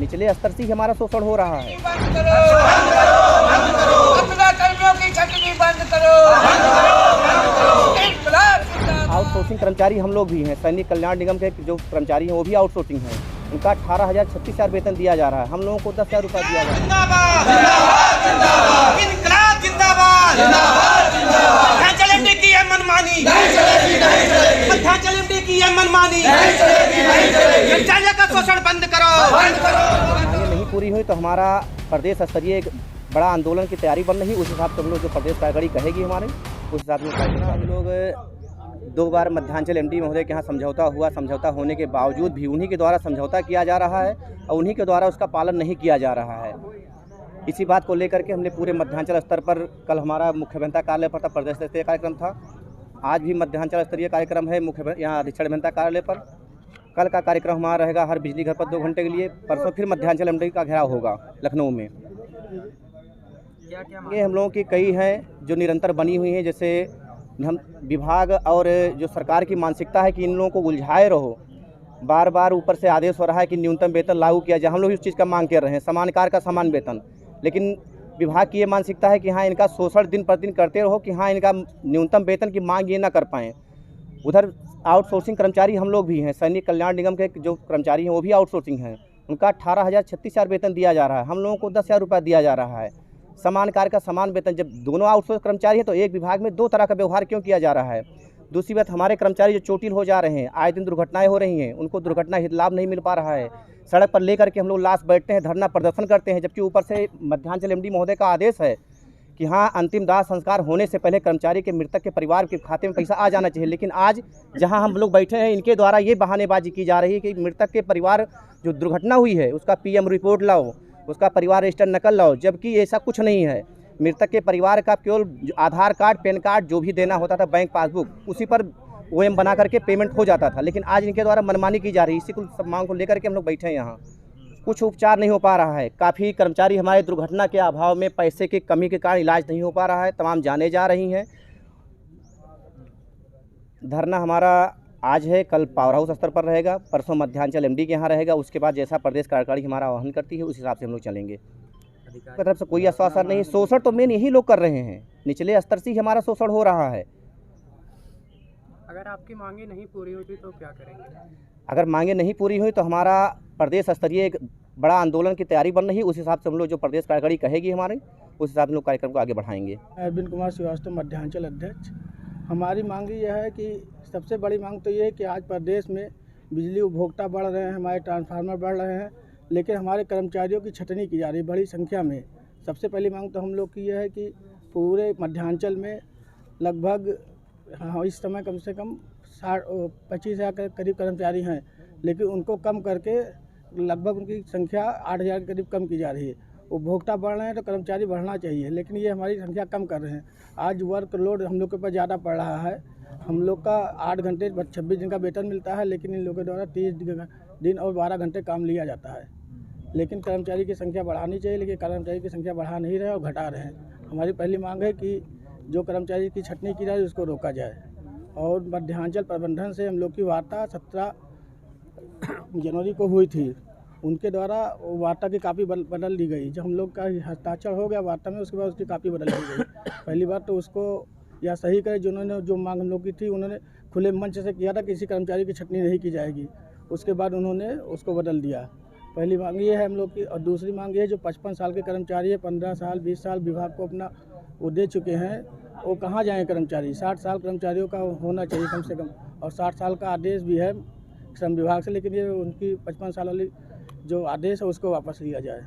निचले स्तर से ही हमारा शोषण हो रहा है। आउटसोर्सिंग कर्मचारी हम लोग भी हैं। सैनिक कल्याण निगम के जो कर्मचारी हैं वो भी आउटसोर्सिंग हैं। उनका 18,000 36,000 वेतन दिया जा रहा है। हम लोगों को 10,000 रुपये दिया जा रहा है। नहीं पूरी हुई तो हमारा प्रदेश स्तरीय एक बड़ा आंदोलन की तैयारी बन रही। उस हिसाब से हम लोग जो प्रदेश कार्यकारिणी कहेगी हमारे उस हिसाब से हम लोग 2 बार मध्यांचल एमडी महोदय के यहाँ समझौता हुआ। समझौता होने के बावजूद भी उन्हीं के द्वारा समझौता किया जा रहा है और उन्हीं के द्वारा उसका पालन नहीं किया जा रहा है। इसी बात को लेकर के हमने पूरे मध्यांचल स्तर पर कल हमारा मुख्य अभियंता कार्यालय पर था, प्रदेश स्तरीय कार्यक्रम था। आज भी मध्यांचल स्तरीय कार्यक्रम है यहाँ अधीक्षण अभियंता कार्यालय पर। कल का कार्यक्रम हमारा रहेगा हर बिजली घर पर 2 घंटे के लिए। परसों फिर मध्यांचल एमडी का घेराव होगा लखनऊ में। ये हम लोगों की कई हैं जो निरंतर बनी हुई हैं। जैसे हम विभाग और जो सरकार की मानसिकता है कि इन लोगों को उलझाए रहो। बार बार ऊपर से आदेश हो रहा है कि न्यूनतम वेतन लागू किया जाए। हम लोग इस चीज़ का मांग कर रहे हैं, समान कार्य का समान वेतन। लेकिन विभाग की ये मानसिकता है कि हाँ इनका शोषण दिन प्रतिदिन करते रहो कि हाँ इनका न्यूनतम वेतन की मांग ये ना कर पाएँ। उधर आउटसोर्सिंग कर्मचारी हम लोग भी हैं। सैनिक कल्याण निगम के जो कर्मचारी हैं वो भी आउटसोर्सिंग हैं। उनका 18,000 36,000 वेतन दिया जा रहा है। हम लोगों को 10,000 रुपये दिया जा रहा है। समान कार्य का समान वेतन। जब दोनों आउटसोर्स कर्मचारी हैं तो एक विभाग में 2 तरह का व्यवहार क्यों किया जा रहा है। दूसरी बात, हमारे कर्मचारी जो चोटिल हो जा रहे हैं, आए दिन दुर्घटनाएं हो रही हैं, उनको दुर्घटना हित लाभ नहीं मिल पा रहा है। सड़क पर लेकर के हम लोग लाश बैठते हैं, धरना प्रदर्शन करते हैं, जबकि ऊपर से मध्यांचल एमडी महोदय का आदेश है कि हाँ अंतिम दाह संस्कार होने से पहले कर्मचारी के मृतक के परिवार के खाते में पैसा आ जाना चाहिए। लेकिन आज जहाँ हम लोग बैठे हैं इनके द्वारा ये बहानेबाजी की जा रही है कि मृतक के परिवार जो दुर्घटना हुई है उसका PM रिपोर्ट लाओ, उसका परिवार रजिस्टर नकल लाओ, जबकि ऐसा कुछ नहीं है। मृतक के परिवार का केवल आधार कार्ड, पैन कार्ड जो भी देना होता था, बैंक पासबुक, उसी पर OM बना करके पेमेंट हो जाता था। लेकिन आज इनके द्वारा मनमानी की जा रही है। इसी को सब मांग को लेकर के हम लोग बैठे हैं यहाँ। कुछ उपचार नहीं हो पा रहा है। काफ़ी कर्मचारी हमारे दुर्घटना के अभाव में पैसे की कमी के कारण इलाज नहीं हो पा रहा है। तमाम जाने जा रही हैं। धरना हमारा आज है, कल पावर हाउस स्तर पर रहेगा, परसों मध्यांचल एमडी के यहाँ रहेगा। उसके बाद जैसा प्रदेश कार्यकारिणी हमारा आह्वान करती है उस हिसाब से हम लोग चलेंगे। तरफ से कोई आश्वासन नहीं। शोषण तो मेन यही लोग कर रहे हैं। निचले स्तर से ही हमारा शोषण हो रहा है। अगर आपकी मांगे नहीं पूरी होती तो क्या करेंगे? अगर मांगे नहीं पूरी हुई तो हमारा प्रदेश स्तरीय एक बड़ा आंदोलन की तैयारी बन रही। उस हिसाब से हम लोग जो प्रदेश कार्यकारिणी कहेगी हमारे उस हिसाब से हम लोग कार्यक्रम को आगे बढ़ाएंगे। अरविंद कुमार श्रीवास्तव, मध्यांचल अध्यक्ष। हमारी मांग यह है कि सबसे बड़ी मांग तो ये है कि आज प्रदेश में बिजली उपभोक्ता बढ़ रहे हैं, हमारे ट्रांसफार्मर बढ़ रहे हैं, लेकिन हमारे कर्मचारियों की छटनी की जा रही है बड़ी संख्या में। सबसे पहली मांग तो हम लोग की यह है कि पूरे मध्यांचल में लगभग इस समय कम से कम 25,000 के करीब कर्मचारी हैं, लेकिन उनको कम करके लगभग उनकी संख्या 8,000 के करीब कम की जा रही है। उपभोक्ता बढ़ रहे हैं तो कर्मचारी बढ़ना चाहिए, लेकिन ये हमारी संख्या कम कर रहे हैं। आज वर्क लोड हम लोग के ऊपर ज़्यादा पड़ रहा है। हम लोग का 8 घंटे 26 दिन का वेतन मिलता है, लेकिन इन लोगों के द्वारा 30 दिन और 12 घंटे काम लिया जाता है। लेकिन कर्मचारी की संख्या बढ़ानी चाहिए, लेकिन कर्मचारी की संख्या बढ़ा नहीं रहे और घटा रहे हैं। हमारी पहली मांग है कि जो कर्मचारी की छटनी की जाए उसको रोका जाए। और मध्यांचल प्रबंधन से हम लोग की वार्ता 17 जनवरी को हुई थी। उनके द्वारा वार्ता की कापी बदल दी गई। जब हम लोग का हस्ताक्षर हो गया वार्ता में, उसके बाद उसकी कापी बदल दी गई। पहली बार तो उसको या सही करे, जिन्होंने जो मांग हम लोग की थी उन्होंने खुले मंच से किया था कि किसी कर्मचारी की छटनी नहीं की जाएगी। उसके बाद उन्होंने उसको बदल दिया। पहली मांग ये है हम लोग की। और दूसरी मांग ये है जो 55 साल के कर्मचारी है, 15 साल 20 साल विभाग को अपना वो दे चुके हैं, वो कहाँ जाएँ कर्मचारी। 60 साल कर्मचारियों का होना चाहिए कम से कम, और 60 साल का आदेश भी है श्रम विभाग से, लेकिन ये उनकी 55 साल वाली जो आदेश है उसको वापस लिया जाए।